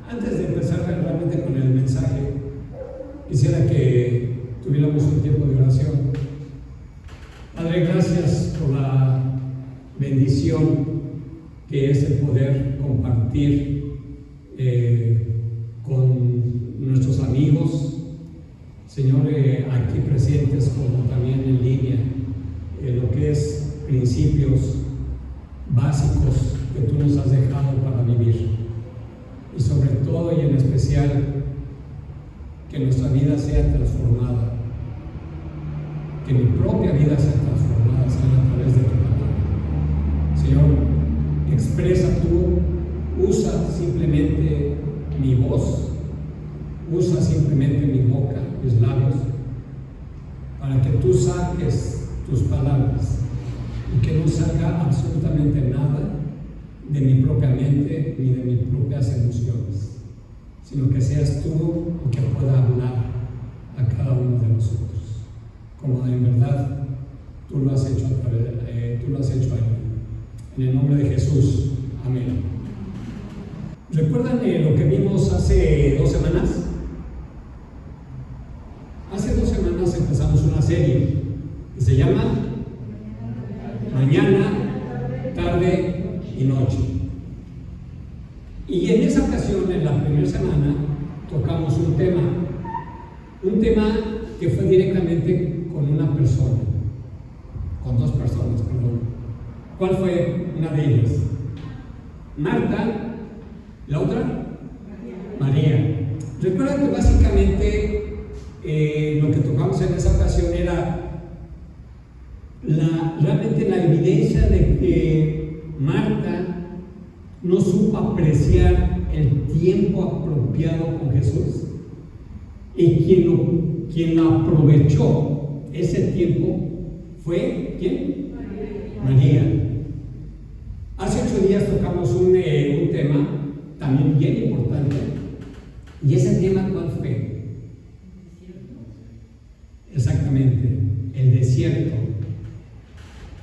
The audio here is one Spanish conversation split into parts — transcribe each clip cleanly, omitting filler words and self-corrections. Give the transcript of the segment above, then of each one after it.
Antes de empezar realmente con el mensaje, quisiera que tuviéramos un tiempo de oración. Padre, gracias por la bendición que es el poder compartir con nuestros amigos, Señor, aquí presentes como también en línea, lo que es principios básicos que tú nos has dejado para vivir. Y sobre todo y en especial, que nuestra vida sea transformada, que mi propia vida sea transformada, Señor, a través de tu palabra. Señor, expresa tú, usa simplemente mi voz, usa simplemente mi boca, mis labios, para que tú saques tus palabras y que no salga absolutamente nada de mi propia mente ni de mis propias emociones, sino que seas tú el que pueda hablar a cada uno de nosotros, como en verdad tú lo has hecho en el nombre de Jesús. Amén. ¿Recuerdan lo que vimos hace 2 semanas? Hace 2 semanas empezamos una serie que se llama Mañana, Tarde y Noche. Y en esa ocasión, en la primera semana, tocamos un tema que fue directamente con una persona, con 2 personas, perdón. ¿Cuál fue una de ellas? Marta. ¿La otra? María. Recuerda que básicamente lo que tocamos en esa ocasión era realmente la evidencia de que Marta no supo apreciar el tiempo apropiado con Jesús, y quien aprovechó ese tiempo fue ¿quién? María. Hace 8 días tocamos un tema también bien importante, y ese tema ¿cuál fue? Exactamente, el desierto.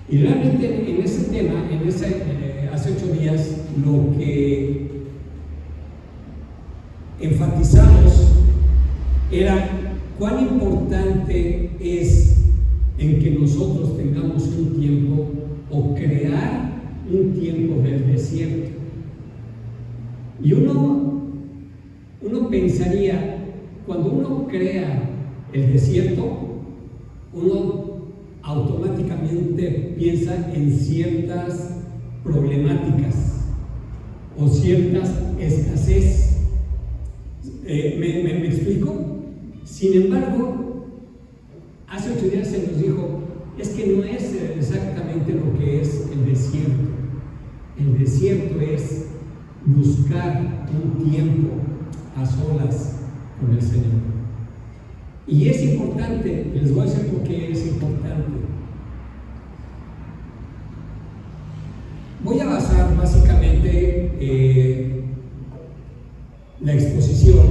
Y realmente en ese tema, hace 8 días, lo que enfatizamos era cuán importante es en que nosotros tengamos un tiempo o crear un tiempo del desierto. Y uno pensaría, cuando uno crea el desierto, uno automáticamente piensa en ciertas problemáticas o ciertas escasez. ¿Me explico? Sin embargo, hace 8 días se nos dijo, es que no es exactamente lo que es el desierto. El desierto es buscar un tiempo a solas con el Señor. Y es importante, les voy a decir por qué es importante. Voy a basar básicamente la exposición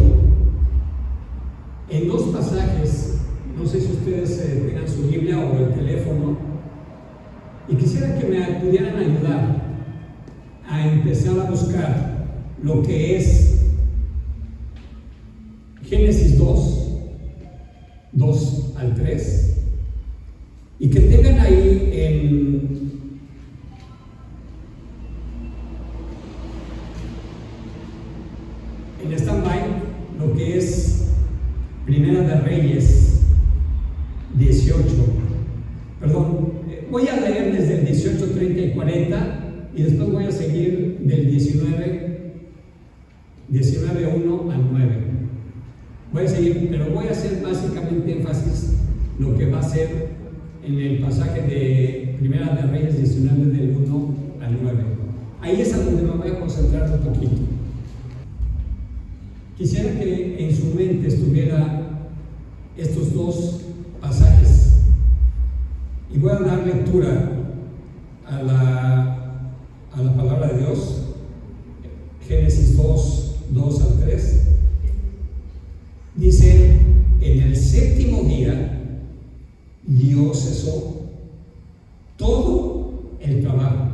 en 2 pasajes. No sé si ustedes tengan su Biblia o el teléfono, y quisiera que me pudieran ayudar a empezar a buscar lo que es Génesis 2 al 3, y que tengan ahí en stand-by lo que es Primera de Reyes 18. Perdón, voy a leer desde el 18, 30 y 40, y después voy a seguir del 19:1 al 9. Voy a seguir, pero voy a hacer básicamente énfasis lo que va a ser en el pasaje de Primera de Reyes 19 del 1 al 9. Ahí es a donde me voy a concentrar un poquito. Quisiera que en su mente estuviera estos 2 pasajes, y voy a dar lectura a la palabra de Dios. Génesis 2 al 3 dice: en el 7º día Dios cesó todo el trabajo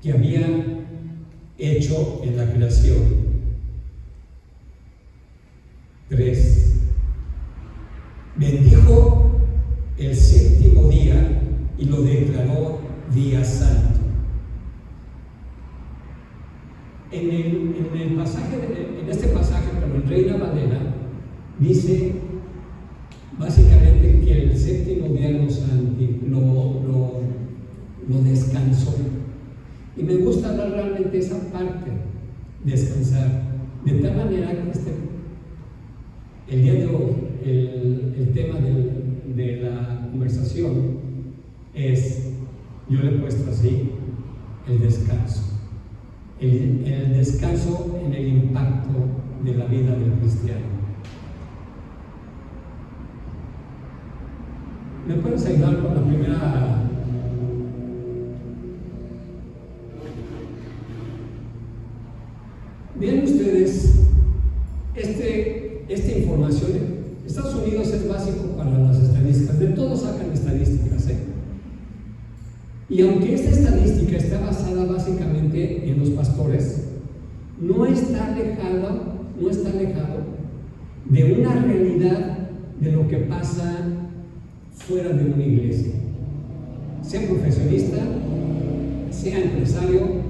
que había hecho en la creación. 3. Bendijo el séptimo día y lo declaró día santo. En este pasaje, pero en Reina Valera, dice básicamente que el séptimo día lo descansó. Y me gusta hablar realmente esa parte, descansar, de tal manera que el día de hoy, el tema de la conversación es, yo le he puesto así, el descanso. El descanso en el impacto de la vida del cristiano. ¿Me puedes ayudar con la primera? Vean ustedes, esta información. Estados Unidos es básico para las estadísticas, de todos sacan estadísticas, Y aunque esta estadística está basada básicamente en los pastores, no está alejado de una realidad de lo que pasa fuera de una iglesia. Sea profesionista, sea empresario,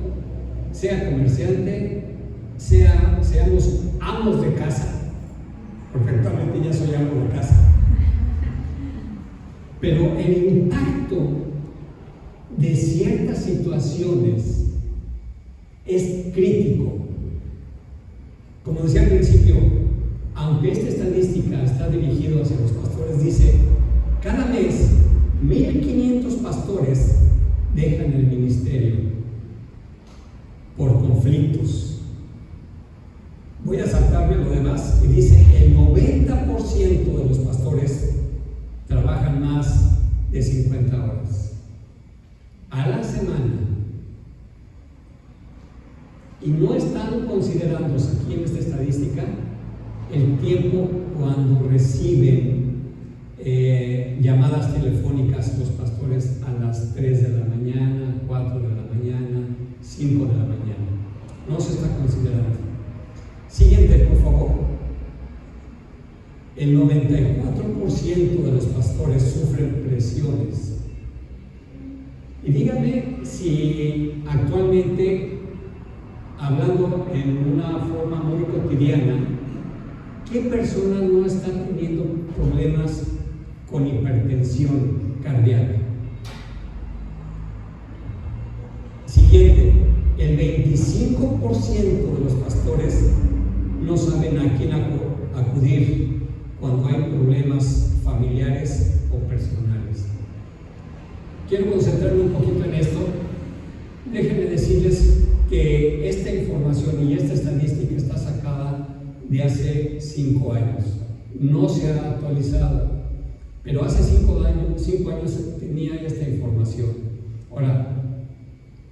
sea comerciante, seamos amos de casa. Perfectamente, ya soy amo de casa. Pero el impacto de ciertas situaciones es crítico. Como decía al principio, aunque esta estadística está dirigida hacia los pastores, dice, cada mes 1,500 pastores dejan el ministerio por conflictos. Voy a saltarme lo demás y dice, el 90% de los pastores trabajan más de 50 horas a la semana. Y no están considerándose aquí en esta estadística el tiempo cuando reciben llamadas telefónicas los pastores a las 3 de la mañana, 4 de la mañana, 5 de la mañana. No se está considerando. Siguiente, por favor. El 94% de los pastores sufren presiones. Y díganme si actualmente, hablando en una forma muy cotidiana, ¿qué persona no está teniendo problemas con hipertensión cardíaca? Siguiente, el 25% de los pastores no saben a quién acudir cuando hay problemas familiares o personales. Quiero concentrarme un poquito en esto. Déjenme decirles que esta información y esta estadística está sacada de hace 5 años. No se ha actualizado, pero hace 5 años tenía esta información. Ahora,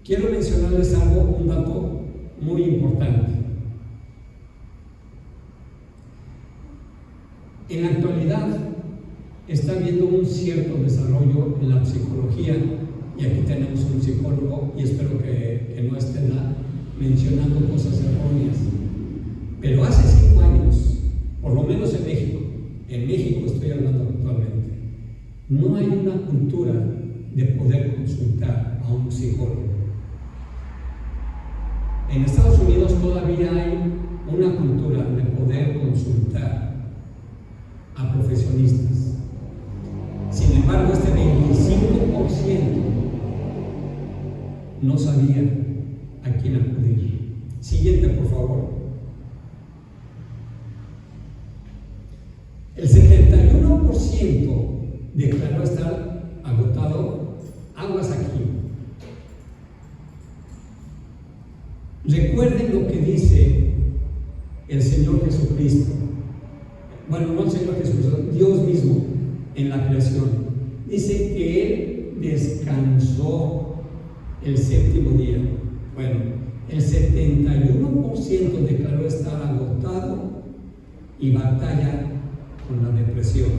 quiero mencionarles un dato muy importante. En la actualidad está habiendo un cierto desarrollo en la psicología, y aquí tenemos un psicólogo y espero que no esté mencionando cosas erróneas. Pero hace 5 años, por lo menos en México estoy hablando actualmente, no hay una cultura de poder consultar a un psicólogo. En Estados Unidos todavía hay una cultura de poder consultar a profesionistas. Sin embargo, este 25% no sabía a quién acudir. Siguiente, por favor. El 71% declaró estar agotado. Aguas aquí. Recuerden lo que dice el Señor Jesucristo. Bueno, no el Señor Jesucristo, Dios mismo en la creación. Dice que Él descansó el séptimo día. Bueno, el 71% declaró estar agotado y batalla con la depresión.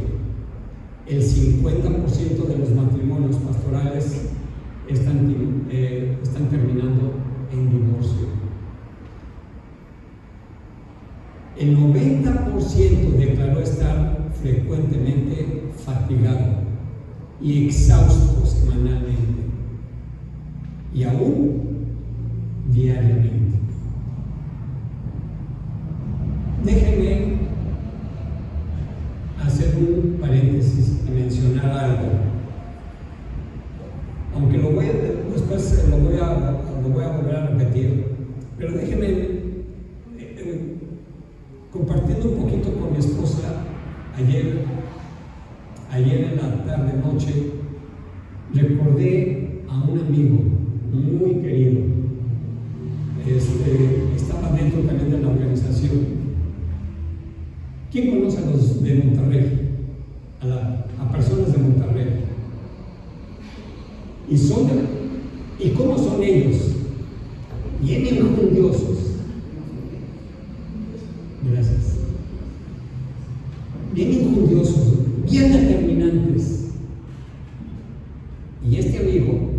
El 50% de los matrimonios pastorales están terminando en divorcio. el 90% declaró estar frecuentemente fatigado y exhausto semanalmente y aún diariamente. Déjenme hacer un paréntesis y mencionar algo, aunque después lo voy a volver a repetir, pero déjenme compartiendo un poquito con mi esposa ayer en la tarde noche, recordé a un amigo muy querido, estaba dentro también de la organización. ¿Quién conoce a los de Monterrey? A personas de Monterrey. ¿Y cómo son ellos? Bien enjundiosos. Gracias. Bien enjundiosos, bien determinantes. Y este amigo,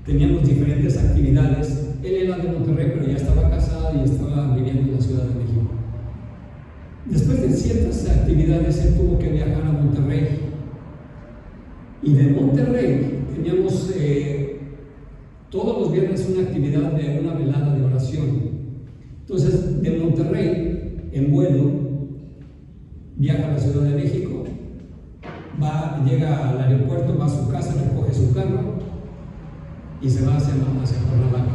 teníamos diferentes actividades. Él era de Monterrey, pero ya estaba casado y estaba viviendo en la Ciudad de México. Después de ciertas actividades, él tuvo que viajar a Monterrey. Y de Monterrey teníamos todos los viernes una actividad de una velada de oración. Entonces, de Monterrey, en vuelo, viaja a la Ciudad de México, llega al aeropuerto, va a su casa, recoge su carro y se va hacia Cuernavaca.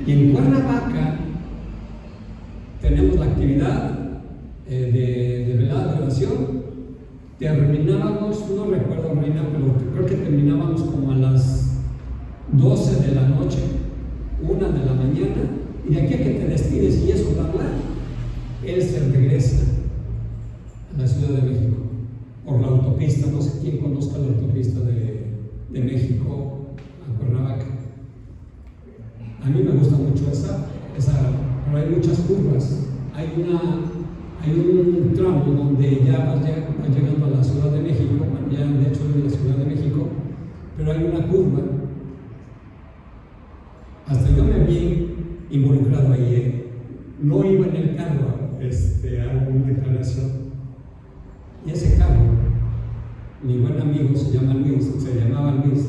Y en Cuernavaca tenemos la actividad de velada de oración. Terminábamos, no recuerdo, Reina, pero creo que terminábamos como a las 12 de la noche, 1 de la mañana, y de aquí a que te despides y eso, bla, bla, él se regresa a la Ciudad de México por la autopista. No sé quién conozca la autopista de México a Cuernavaca. A mí me gusta mucho esa, pero hay muchas curvas. Hay un tramo donde ya vas llegando a la Ciudad de México, ya de hecho en la Ciudad de México, pero hay una curva. Hasta yo me vi involucrado ahí. No iba en el carro a una declaración. Y ese carro, mi buen amigo se llamaba Luis,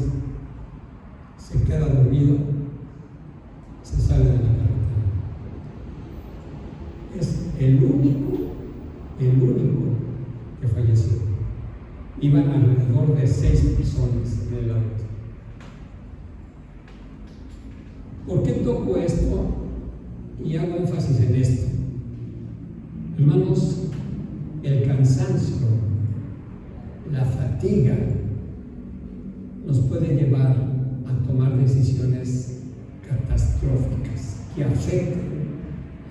se queda dormido, se sale de la carretera. Es el único que falleció. Iban alrededor de 6 personas en el auto. ¿Por qué toco esto y hago énfasis en esto? Hermanos, el cansancio, la fatiga, nos puede llevar a tomar decisiones catastróficas que afecten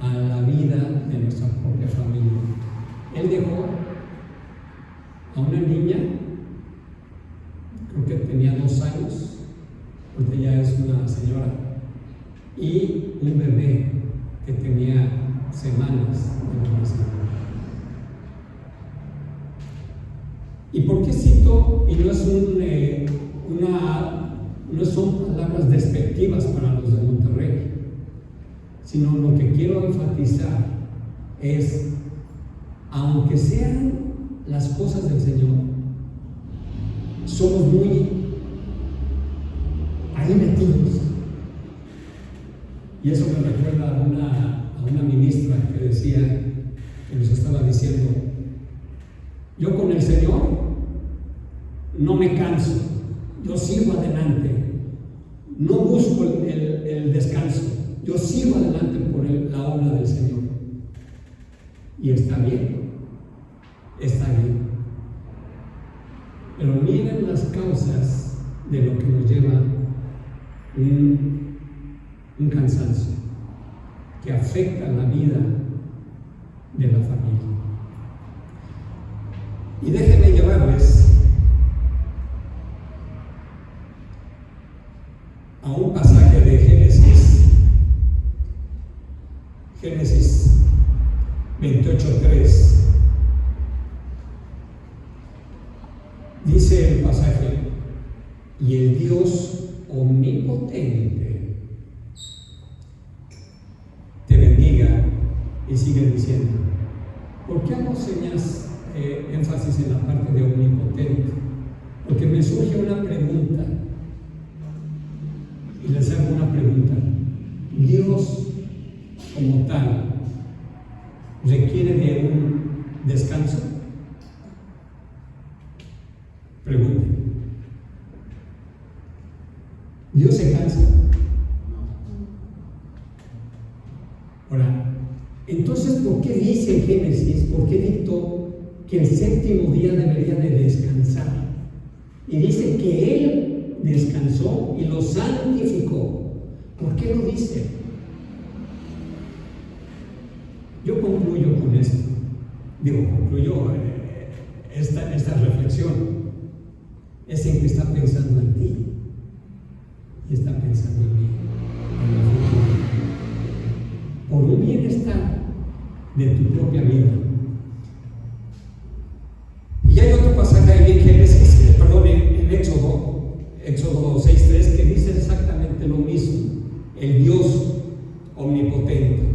a la vida de nuestra propia familia. Él dejó a una niña, creo que tenía 2 años, porque ya es una señora, y un bebé que tenía semanas de nacido. ¿Y por qué cito? Y no son palabras despectivas para los de Monterrey, sino lo que quiero enfatizar es, aunque sean las cosas del Señor, somos muy ahí metidos. Y eso me recuerda a una ministra que nos estaba diciendo: yo con el Señor no me canso, yo sigo adelante, no busco el descanso, yo sigo adelante por la obra del Señor. Y está bien. Pero miren las causas de lo que nos lleva un cansancio que afecta la vida de la familia. Y déjenme llevarles a un pasaje de Génesis 28:3. Dice el pasaje: y el Dios omnipotente te bendiga Y sigue diciendo, ¿por qué hago señas, énfasis en la parte de omnipotente? Porque me surge una pregunta, y les hago una pregunta. ¿Dios como tal requiere de un descanso? Pregunta. ¿Dios se cansa? Ahora, entonces, ¿por qué dice en Génesis, por qué dictó que el séptimo día debería de descansar? Y dice que Él descansó y lo santificó. ¿Por qué lo dice? Yo concluyo con esto. Concluyo esta reflexión. Es en que está pensando en ti y está pensando en mí, en la futuro, por un bienestar de tu propia vida. Y hay otro pasaje ahí en Génesis, en Éxodo 6:3, que dice exactamente lo mismo, el Dios omnipotente.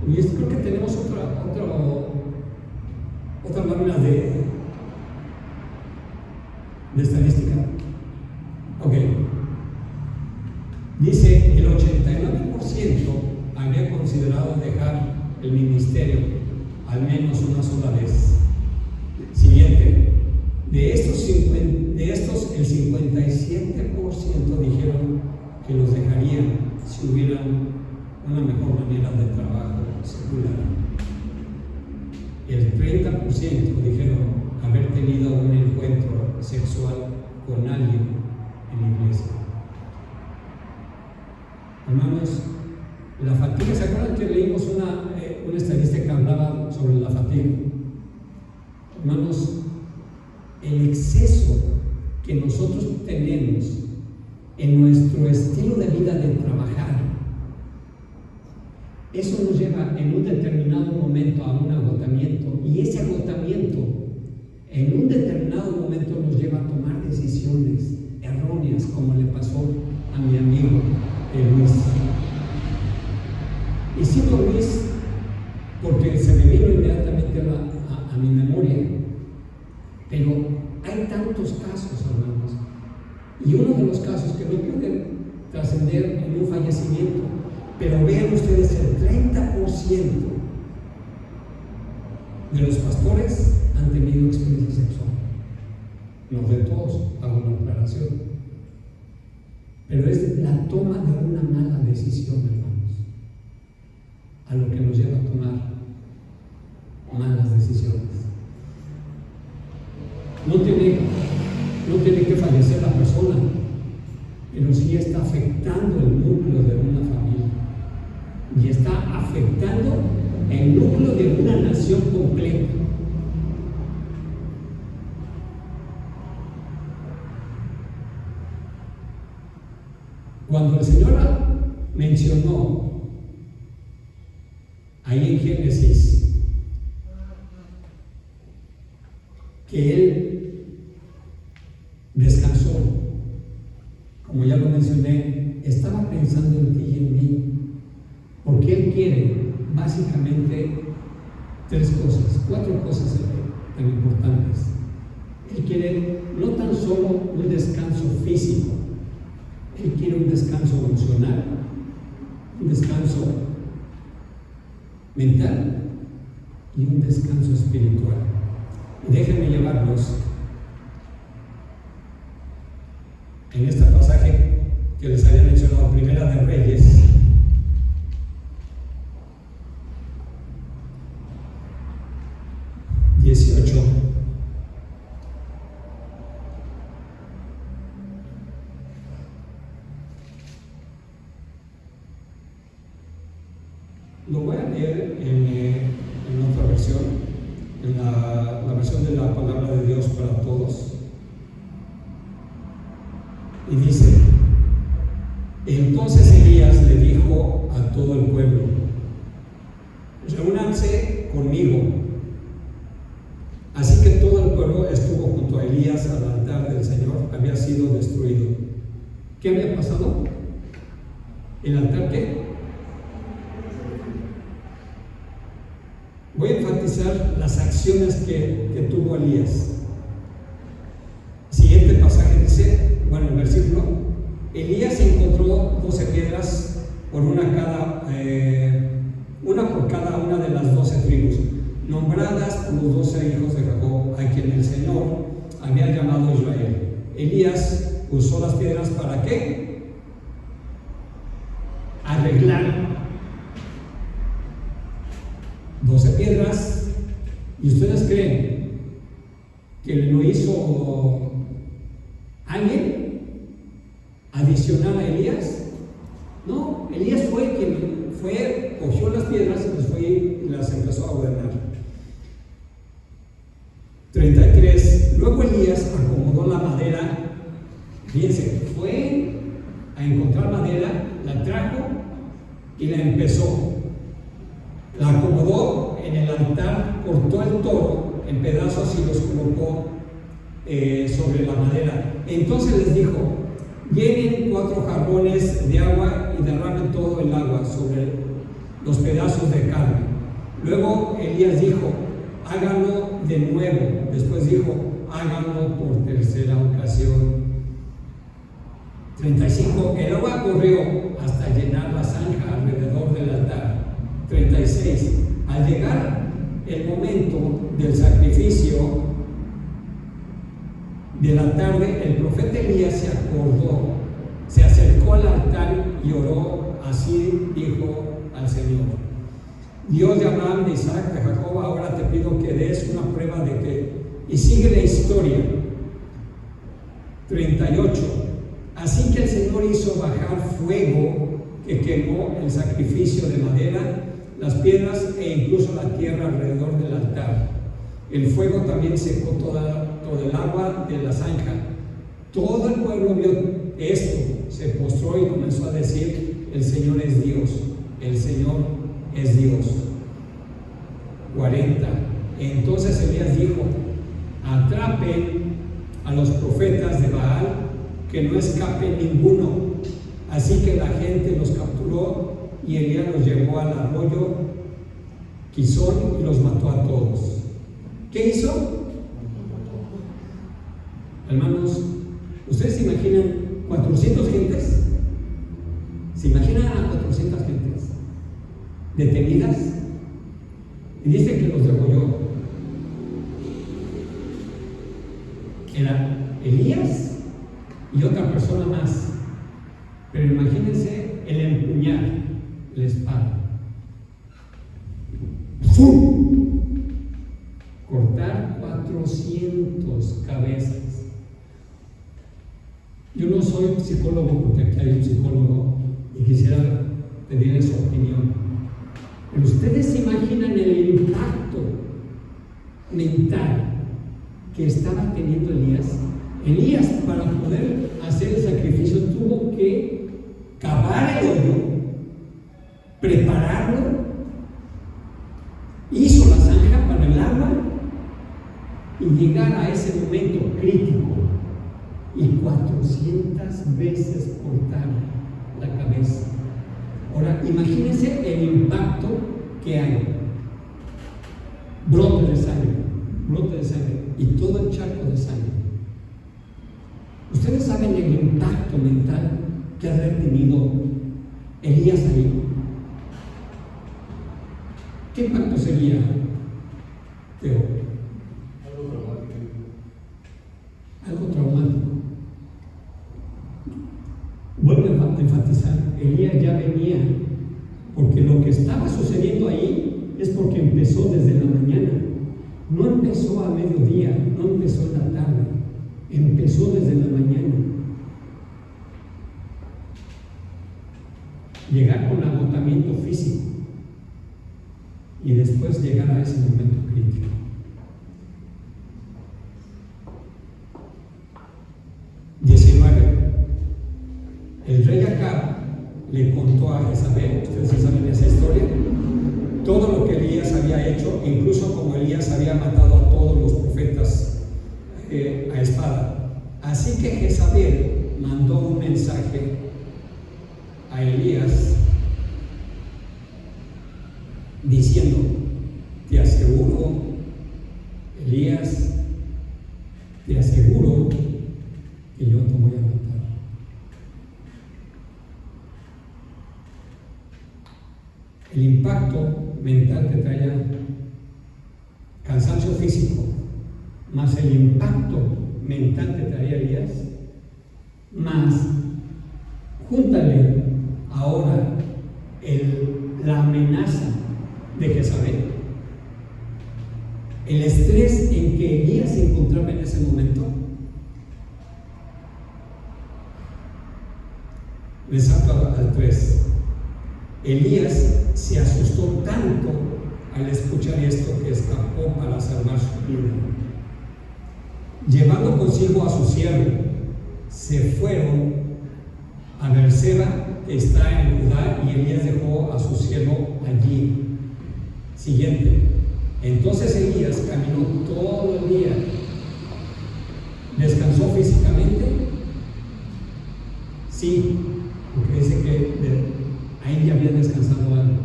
Y creo que tenemos otra lámina de estadística. Ok. Dice, el 89% había considerado dejar el ministerio al menos una sola vez. Siguiente. De estos el 57% dijeron que los dejarían si hubieran una mejor manera de trabajo secular. El 30% dijeron haber tenido un encuentro sexual con alguien en la iglesia. Hermanos, la fatiga, ¿se acuerdan que leímos una estadística que hablaba sobre la fatiga? Hermanos, el exceso que nosotros tenemos en nuestro estilo de vida de trabajar, eso nos lleva en un determinado momento a un agotamiento, y ese agotamiento en un determinado momento nos lleva a tomar decisiones erróneas, como le pasó a mi amigo Luis. Y cito a Luis porque se me vino inmediatamente a mi memoria, pero hay tantos casos, hermanos, y uno de los casos que no puede trascender en un fallecimiento, pero vean ustedes, el 30% de los pastores han tenido experiencia sexual. No de todos, hago una aclaración, pero es la toma de una mala decisión, hermanos, a lo que nos lleva a tomar malas decisiones. No tiene que fallecer la persona, pero sí está afectando el núcleo de una familia y está afectando el núcleo de una nación completa. Cuando el Señor mencionó ahí en Génesis que Él descansó, como ya lo mencioné, estaba pensando en ti y en mí, porque Él quiere básicamente cuatro cosas tan importantes. Él quiere no tan solo un descanso físico, Él quiere un descanso emocional, un descanso mental y un descanso espiritual. Y déjenme llevarlos en este pasaje que les había mencionado, Primera de Reyes, lo voy a leer en otra versión, en la versión de la Palabra de Dios para Todos. Y dice: entonces Elías le dijo a todo el pueblo: reúnanse conmigo. Así que todo el pueblo estuvo junto a Elías al altar del Señor, había sido destruido. ¿Qué había pasado? ¿El altar qué? Voy a enfatizar las acciones que tuvo Elías. Siguiente pasaje dice, bueno, el versículo, Elías encontró 12 piedras, una por cada una de las 12 tribus, nombradas por los 12 hijos de Jacob, a quien el Señor había llamado Israel. Elías usó las piedras ¿para qué? Arreglar 12 piedras. ¿Y ustedes creen que lo hizo alguien adicional a Elías? No, Elías fue quien cogió las piedras y las empezó a ordenar. 33. Luego Elías acomodó la madera. Fíjense, fue a encontrar madera, la trajo y la empezó. La acomodó en el altar, cortó el toro en pedazos y los colocó sobre la madera. Entonces les dijo: llenen 4 jarrones de agua y derramen todo el agua sobre los pedazos de carne. Luego Elías dijo: háganlo de nuevo. Después dijo: háganlo por tercera ocasión. 35. El agua corrió hasta llenar la zanja alrededor del altar. 36. Al llegar el momento del sacrificio de la tarde, el profeta Elías se acordó, se acercó al altar y oró. Así dijo al Señor: Dios de Abraham, de Isaac, de Jacob, ahora te pido que des una prueba de que... Y sigue la historia. 38. Así que el Señor hizo bajar fuego que quemó el sacrificio de madera, las piedras e incluso la tierra alrededor del altar. El fuego también secó todo el agua de la zanja. Todo el pueblo vio esto, se postró y comenzó a decir: el Señor es Dios, el Señor es Dios. 40. Entonces Elías dijo: atrapen a los profetas de Baal, que no escape ninguno. Así que la gente los capturó y Elías los llevó al arroyo Quizón y los mató a todos. ¿Qué hizo? Hermanos, ¿ustedes se imaginan 400 gentes? ¿Se imaginan a 400 gentes detenidas? Y dice que los degolló. Era Elías y otra persona más. Pero imagínense el empuñar la espada. ¡Fum! Cortar 400 cabezas. Yo no soy psicólogo, porque aquí hay un psicólogo y quisiera pedirle su opinión. Pero ustedes se imaginan el impacto mental que estaba teniendo Elías. Elías, para poder hacer el sacrificio, tuvo que cavar el hoyo, prepararlo, hizo la zanja para el agua y llegar a ese momento crítico y 400 veces cortar la cabeza. Ahora, imagínense el impacto que hay. Brote de sangre y todo el charco de sangre. Ustedes saben el impacto mental que ha tenido Elías ahí. ¿Qué impacto sería, Teo? Algo traumático. Vuelvo a enfatizar, Elías ya venía, porque lo que estaba sucediendo ahí es porque empezó desde la mañana. No empezó a mediodía, no empezó en la tarde, empezó desde la mañana. Llegar con agotamiento físico y después llegar a ese momento crítico. El rey Acab le contó a Jezabel, ustedes saben esa historia, todo lo que Elías había hecho, incluso como Elías había matado a todos los profetas a espada. Así que Jezabel mandó un mensaje a Elías diciendo: te aseguro, Elías, te aseguro que yo te voy a matar. El impacto mental que traía, cansancio físico, más el impacto mental que traía Elías, más júntale ahora la amenaza de Jezabel, el estrés en que Elías se encontraba en ese momento. Le salto al 3. Elías se asustó tanto al escuchar esto que escapó para salvar su vida. Llevando consigo a su siervo, se fueron a Beerseba, que está en Judá, y Elías dejó a su siervo allí. Siguiente. Entonces Elías caminó todo el día. ¿Descansó físicamente? Sí, porque dice que ahí ya había descansado algo.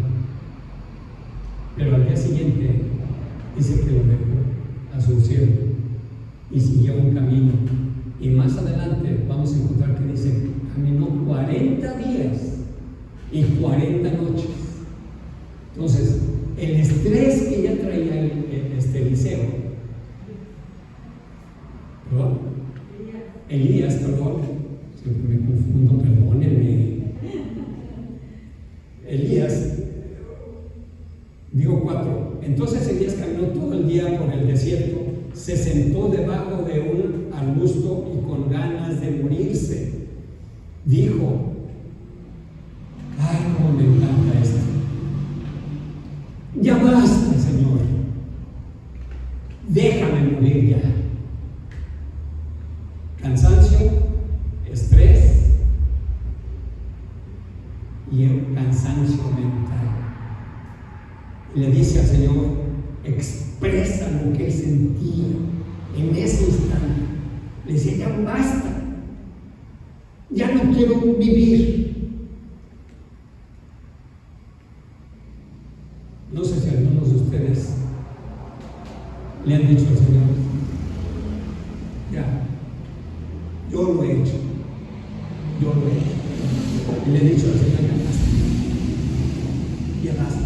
Pero al día siguiente dice que lo dejó a su siervo y siguió un camino. Y más adelante vamos a encontrar que dice: caminó 40 días y 40 noches. Entonces, el estrés que ya traía Eliseo, ¿perdón? Elías, perdón, siempre me confundo, perdónenme. Elías, digo 4. Entonces Elías caminó todo el día por el desierto, se sentó debajo de un arbusto y con ganas de morirse dijo: ay, cómo me encanta esto. Ya basta, Señor. Déjame morir ya. Cansancio, estrés y el cansancio mental. Y le dice al Señor, expresa lo que él sentía en ese instante. Le dice: ya basta. Ya no quiero vivir. No sé si algunos de ustedes le han dicho al Señor: ya, yo lo he hecho, y le he dicho al Señor: ya basta.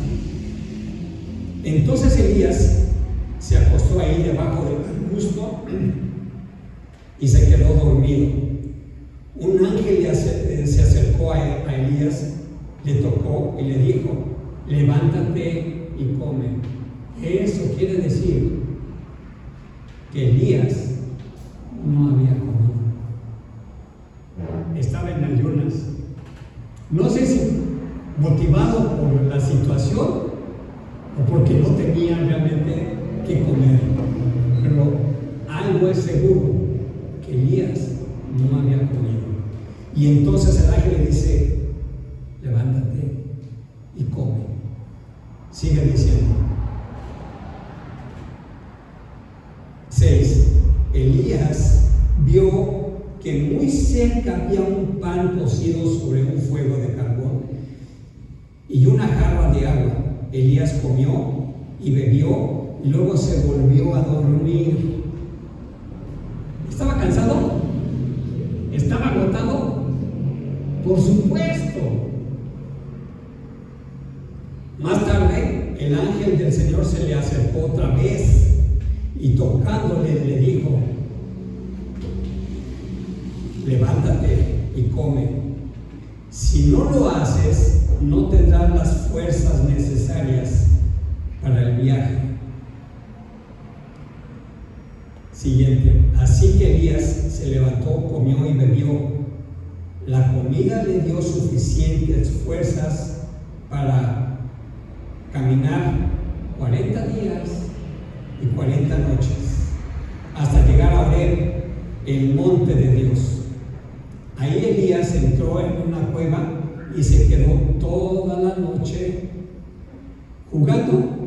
Entonces Elías se acostó ahí debajo del arbusto y se quedó dormido. Un ángel se acercó a Elías, le tocó y le dijo: levántate y come. Eso quiere decir que Elías no había comido. Estaba en ayunas. No sé si motivado por la situación o porque no tenía realmente que comer. Pero algo es seguro, que Elías no había comido. Y entonces el ángel le dice: levántate y come. Sigue diciendo. 6. Elías vio que muy cerca había un pan cocido sobre un fuego de carbón y una jarra de agua. Elías comió y bebió y luego se volvió a dormir. ¿Estaba cansado? ¿Estaba agotado? Por supuesto. Más tarde, el ángel del Señor se le acercó otra vez y tocándole le dijo: levántate y come. Si no lo haces, no tendrás las fuerzas necesarias para el viaje. Siguiente. Así que Elías se levantó, comió y bebió. La comida le dio suficientes fuerzas para caminar 40 días y 40 noches hasta llegar a Horeb, el monte de Dios. Ahí Elías entró en una cueva y se quedó toda la noche jugando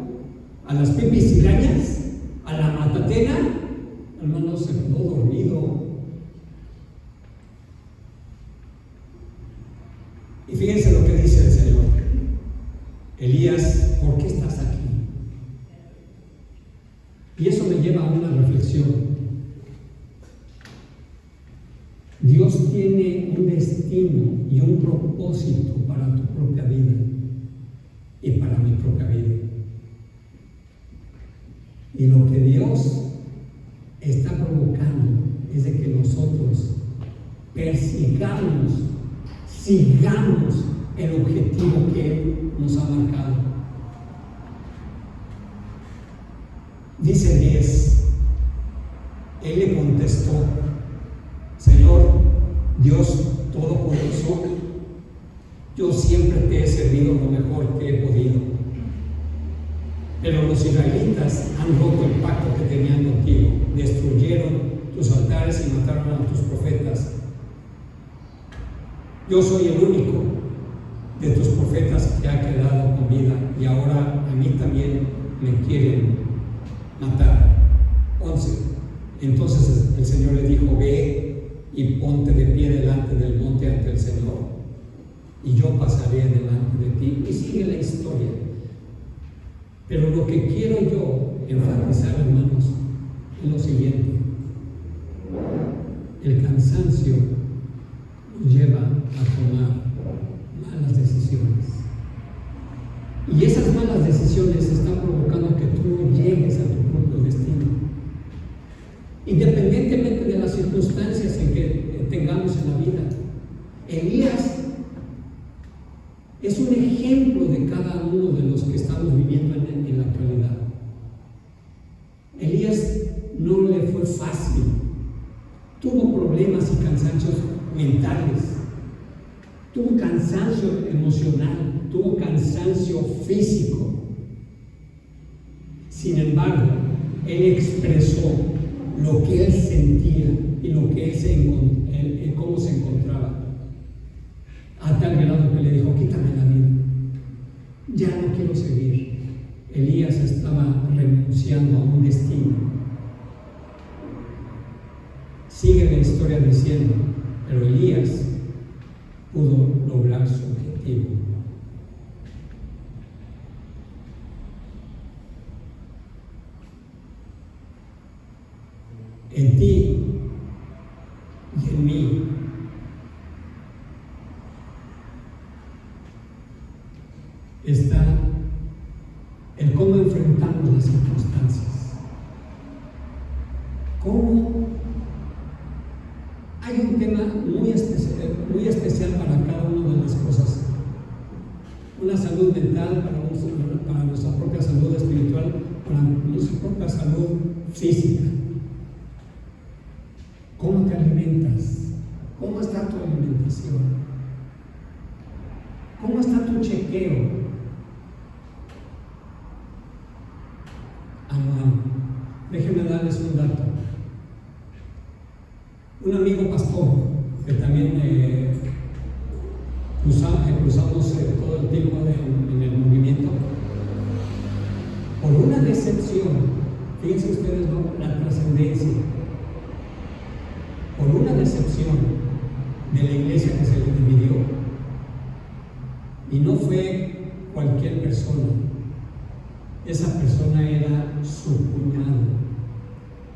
a las pipis cigañas, a la matatena, hermano, se quedó dormido. Y fíjense lo que dice el Señor. Elías, ¿por qué estás aquí? Y eso me lleva a una reflexión. Dios tiene un destino y un propósito para tu propia vida y para mi propia vida. Y lo que Dios está provocando es de que nosotros sigamos el objetivo que Él nos ha marcado. Dice 10, Él le contestó: Señor, Dios Todopoderoso, yo siempre te he servido lo mejor que he podido. Pero los israelitas han roto el pacto que tenían contigo, destruyeron tus altares y mataron a tus profetas. Yo soy el único de tus profetas que ha quedado con vida y ahora a mí también me quieren matar. 11. Entonces el Señor le dijo: ve y ponte de pie delante del monte ante el Señor, y yo pasaré delante de ti. Y sigue la historia. Pero lo que quiero yo enfatizar, hermanos, es lo siguiente: el cansancio nos lleva a tomar malas decisiones. Y esas malas decisiones están provocando que tú no llegues a tu propio destino. Independientemente de las circunstancias en que tengamos en la vida, Elías es un ejemplo de cada uno de los que estamos viviendo en la actualidad. Elías no le fue fácil, tuvo problemas y cansancios mentales, tuvo cansancio emocional, tuvo cansancio físico. Sin embargo, él expresó lo que él sentía y lo que cómo se encontraba, a tal grado que le dijo: quítame la vida, ya no quiero seguir. Elías estaba renunciando a un destino. Sigue la historia diciendo: pero Elías pudo lograr su objetivo. En ti y en mí está el cómo enfrentamos las circunstancias. Cómo hay un tema muy especial para cada una de las cosas. Una salud mental para nuestra propia salud espiritual, para nuestra propia salud física. ¿Cómo te alimentas? ¿Cómo está tu alimentación? ¿Cómo está tu chequeo anual? Déjenme darles un dato. Un amigo pastor que también cruzamos todo el tiempo en el movimiento, por una decepción, fíjense ustedes, ¿no?, la trascendencia, por una decepción de la iglesia que se le dividió, y no fue cualquier persona, esa persona era su cuñado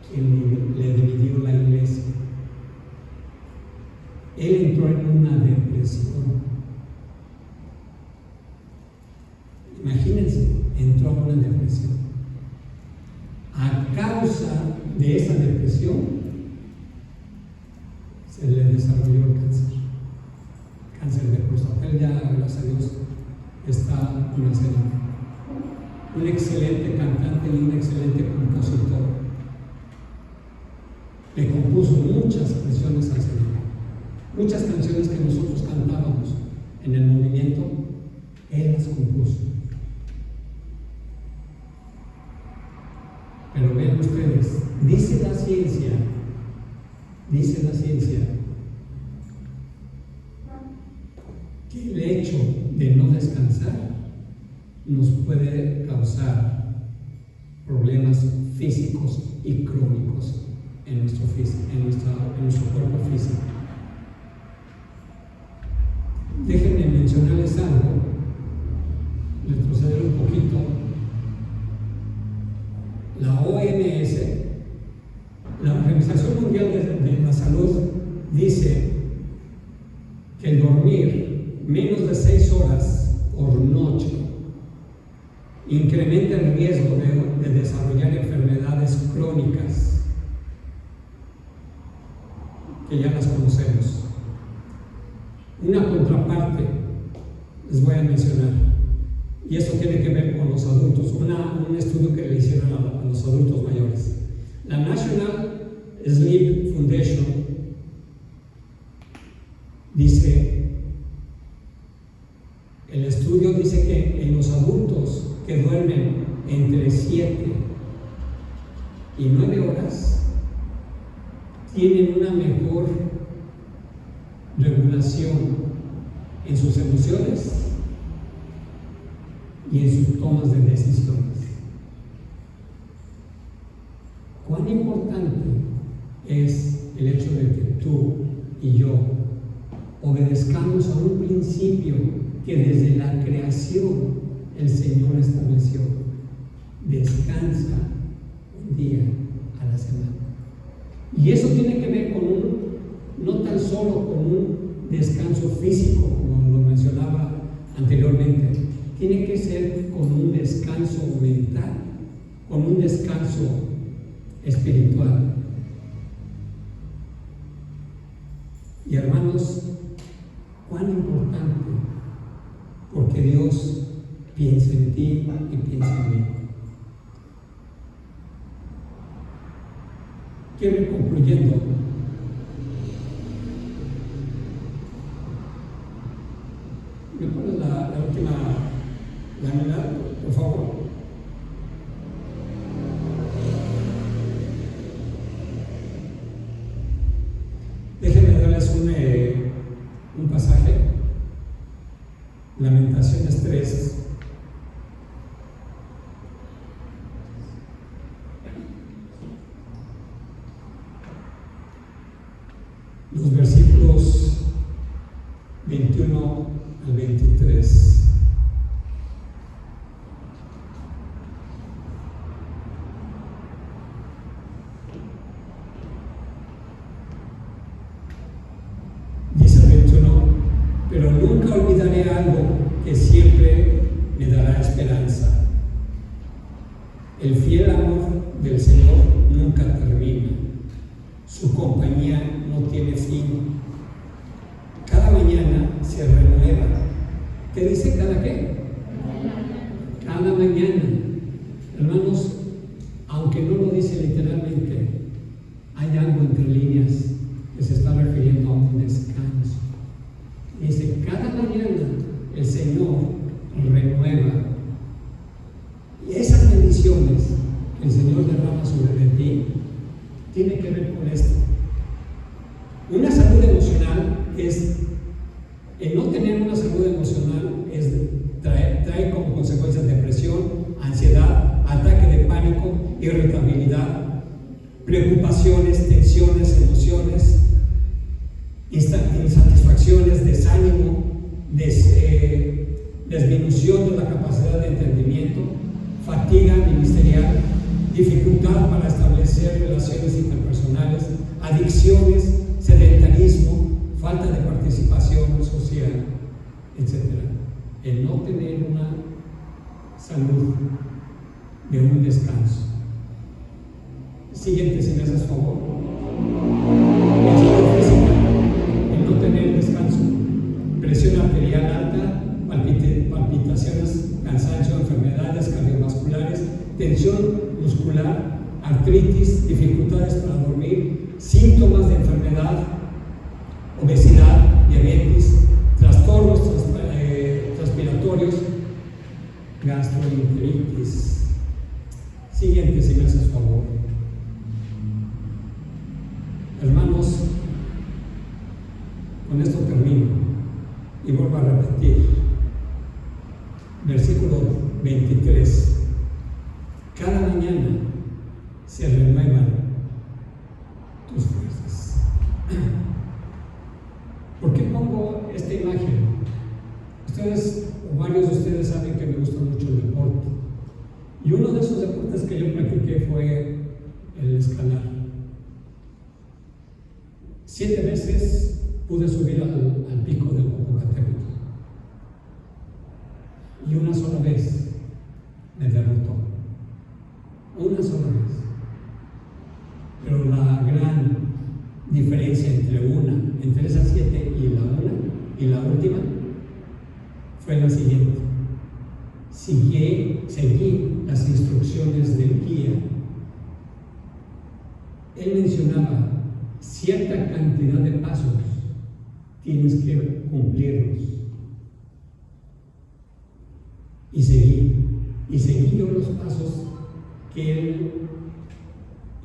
quien le dividió la iglesia. Él entró en una depresión. Imagínense, entró en una depresión. A causa de esa depresión, se le desarrolló el cáncer de próstata. Él ya, gracias a Dios, está en la cena. Un excelente cantante y un excelente compositor. Le compuso muchas canciones al Señor. Muchas canciones que nosotros cantábamos en el movimiento, él las compuso. Pero vean ustedes, dice la ciencia, que el hecho de no descansar nos puede causar físicos y crónicos en nuestro cuerpo físico. Déjenme mencionarles algo, retroceder un poquito. La OMS, la Organización Mundial de la Salud, dice que el dormir menos de 6 horas por noche incrementa el riesgo de desarrollar enfermedades crónicas, que ya las conocemos. Una contraparte les voy a mencionar, y eso tiene que ver con los adultos, un estudio que le hicieron a los adultos mayores. La National Sleep Foundation dice, el estudio dice que en los adultos que duermen entre 7 y 9 horas tienen una mejor regulación en sus emociones y en sus tomas de decisiones. ¿Cuán importante es el hecho de que tú y yo obedezcamos a un principio que desde la creación el Señor estableció? Descansa un día a la semana. Y eso tiene que ver con no tan solo con un descanso físico, como lo mencionaba anteriormente, tiene que ser con un descanso mental, con un descanso espiritual. Y hermanos, cuán importante, porque Dios piensa en ti y piensa en mí. Quiero ir concluyendo. ¿Me pones la última lámina, por favor? Déjenme darles un pasaje. Lamentaciones 3. Los versículos 21 al 23. Dice el 21, pero nunca olvidaré algo que siempre me dará esperanza. El fiel amor del Señor nunca termina. Su compañía no tiene fin. Cada mañana se renueva. ¿Qué dice cada qué? Cada mañana. Hermanos, aunque no lo dice literalmente, hay algo entre líneas que se está refiriendo a un descanso. Dice, cada mañana el Señor renueva. Y esas bendiciones que el Señor derrama sobre ti tiene que ver con esto. Una salud emocional es, el no tener una salud emocional trae como consecuencia depresión, ansiedad, ataque de pánico, irritabilidad, preocupaciones, tensiones, emociones, insatisfacciones, desánimo, disminución de la capacidad de entendimiento, fatiga ministerial, dificultad para establecer relaciones interpersonales, adicciones, sedentarismo, falta de participación social, etc. El no tener una salud de un descanso. Siguiente, si me haces favor. La salud física, el no tener descanso, presión arterial alta, palpitaciones, cansancio, enfermedades cardiovasculares, tensión muscular, artritis, dificultades para dormir, síntomas de enfermedad, obesidad, diabetes, trastornos respiratorios, gastroenteritis. Siguiente, si me haces favor. Hermanos, con esto termino y vuelvo a repetir. Versículo 23. Cada mañana se renuevan tus fuerzas. ¿Por qué pongo esta imagen? Ustedes, o varios de ustedes, saben que me gusta mucho el deporte. Y uno de esos deportes que yo practiqué fue el escalar. 7 veces pude subir al pico del Popocatépetl. Y una sola vez me derrotó. Una sola vez. Pero la gran diferencia entre esas 7 y la última fue la siguiente. Seguí las instrucciones del guía. Él mencionaba cierta cantidad de pasos, tienes que cumplirlos. Y seguí yo los pasos que él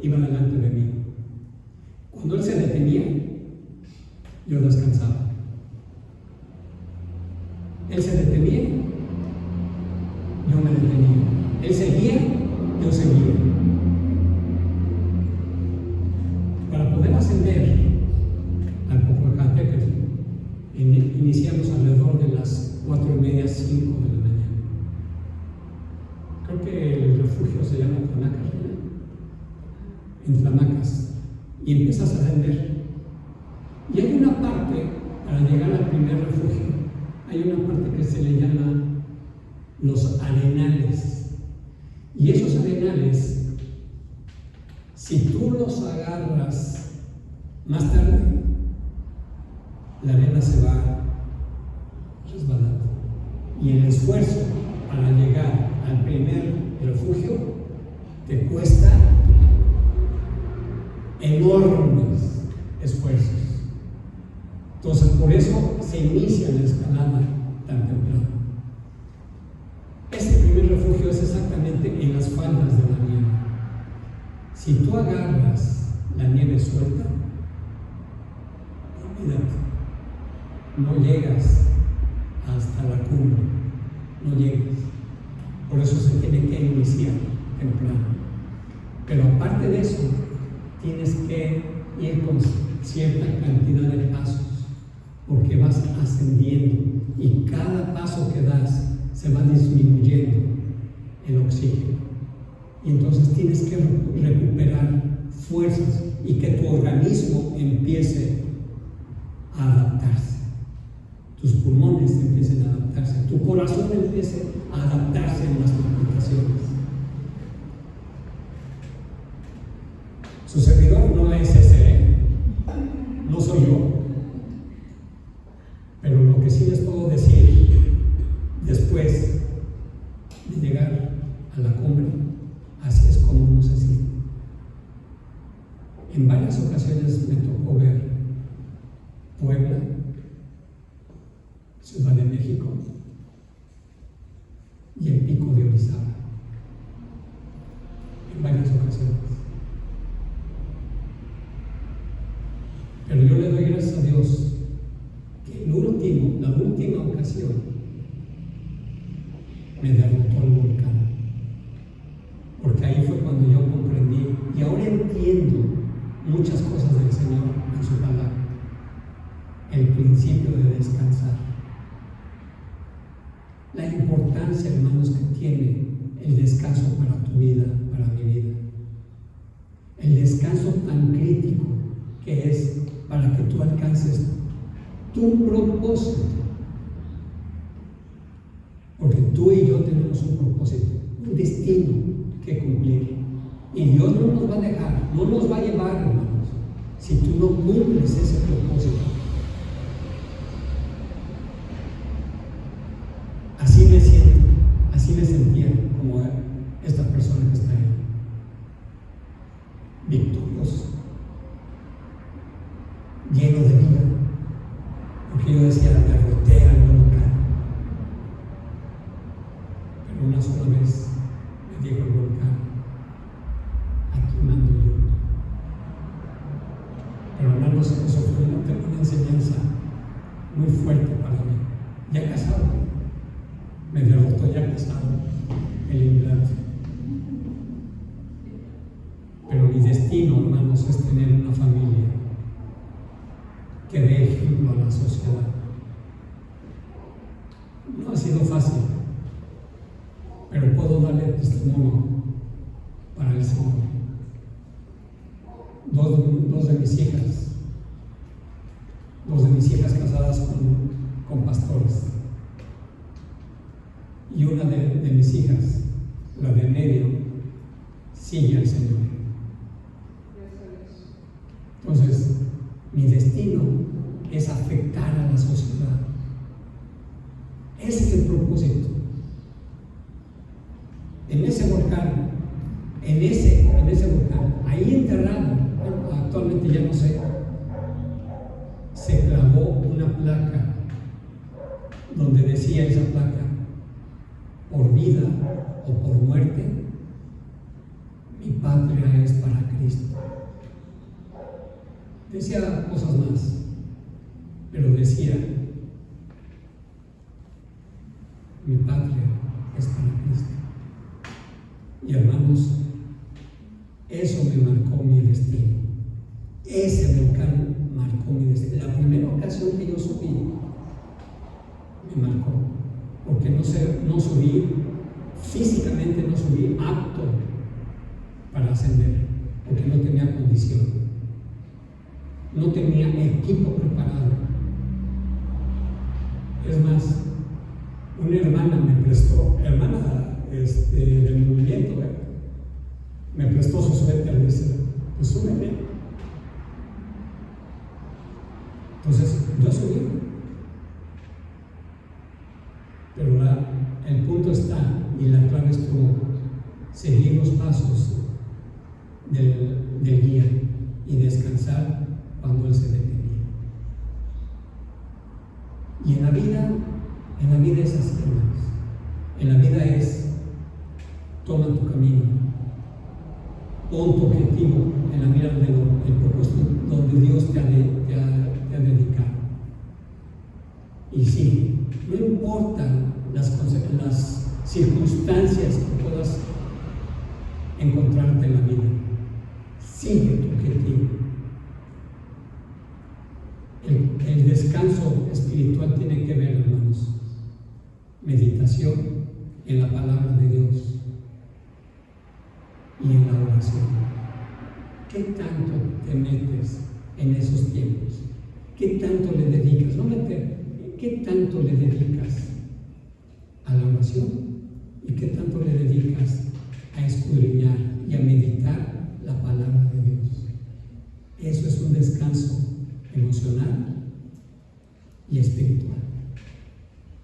iba delante de mí. Cuando él se detenía, yo descansaba. Él se detenía, yo me detenía. Él seguía, yo seguía. Para poder ascender al Popocatépetl, iniciamos alrededor de las 4:30, 5 de la mañana. Creo que el refugio se llama Tlanacas, ¿no? En Tlanacas. Y empiezas a ascender. Y hay una parte, para llegar al primer refugio, hay una parte que se le llama los arenales. Y esos arenales, si tú los agarras más tarde, la arena se va resbalando. Y el esfuerzo para llegar al primer refugio te cuesta enormes esfuerzos. Entonces, por eso se inicia la escalada tan temprano. Ese primer refugio es exactamente en las faldas de la nieve. Si tú agarras la nieve suelta, olvídate, no llegas hasta la cumbre, no llegas. Por eso se tiene que iniciar temprano. Pero aparte de eso, tienes que ir con cierta cantidad de pasos, porque vas ascendiendo y cada paso que das se va disminuyendo el oxígeno. Y entonces tienes que recuperar fuerzas y que tu organismo empiece a adaptarse. Tus pulmones empiecen a adaptarse, tu corazón empiece a adaptarse en las palpitaciones. Su servidor no es ese, no soy yo. Pero lo que sí les puedo decir, después de llegar a la cumbre, así es como uno se siente. En varias ocasiones me tocó ver Puebla, Ciudad de México y el Pico de Orizaba. En varias ocasiones. Pero yo le doy gracias a Dios que la última ocasión me derrotó el volcán. Porque ahí fue cuando yo comprendí y ahora entiendo muchas cosas del Señor en su palabra. El principio de descansar. La importancia, hermanos, que tiene el descanso para tu vida, para mi vida. El descanso tan crítico que es para que tú alcances tu propósito. Porque tú y yo tenemos un propósito, un destino que cumplir. Y Dios no nos va a dejar, no nos va a llevar, hermanos, si tú no cumples ese propósito. Así me sentía como esta persona que está ahí. Victorioso, lleno de vida, porque yo decía, derroté al volcán. Pero una sola vez me dijo el volcán, aquí mando yo. Pero hermanos, eso fue una enseñanza muy fuerte para mí. Ya casado, me derrotó ya casado el implante. destino, hermanos, es tener una familia que dé ejemplo a la sociedad. No ha sido fácil, pero puedo darle testimonio para el Señor. Dos de mis hijas casadas con pastores, y una de mis hijas, la de medio, sigue al Señor. Entonces, mi destino es afectar a la sociedad. Ese es el propósito. En ese volcán, ahí enterrado, bueno, actualmente ya no sé, se clavó una placa donde decía esa placa: por vida o por muerte, mi patria es para Cristo. Decía cosas más, pero decía: mi patria es para Cristo. Y hermanos, eso me marcó mi destino. Ese volcán marcó mi destino. La primera ocasión que yo subí me marcó, porque no subí, físicamente no subí apto para ascender, porque no tenía condición, no tenía equipo preparado. Es más, una hermana me prestó, del movimiento, me prestó su suéter, dice: pues súbeme. Entonces yo subí, pero el punto está, y la clave estuvo: seguir los pasos del guía y descansar cuando él se detenía. Y en la vida es así, hermanos. En la vida es: toma tu camino, pon tu objetivo en la mira del propósito donde Dios te ha dedicado, y sigue. No importan las circunstancias que puedas encontrarte en la vida, sigue tu objetivo. El descanso espiritual tiene que ver, hermanos, meditación en la palabra de Dios y en la oración. ¿Qué tanto te metes en esos tiempos? ¿Qué tanto le dedicas? ¿Qué tanto le dedicas a la oración? ¿Y qué tanto le dedicas a escudriñar y a meditar la palabra de Dios? Eso es un descanso emocional y espiritual.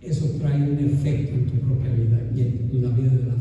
Eso trae un efecto en tu propia vida y en la vida de la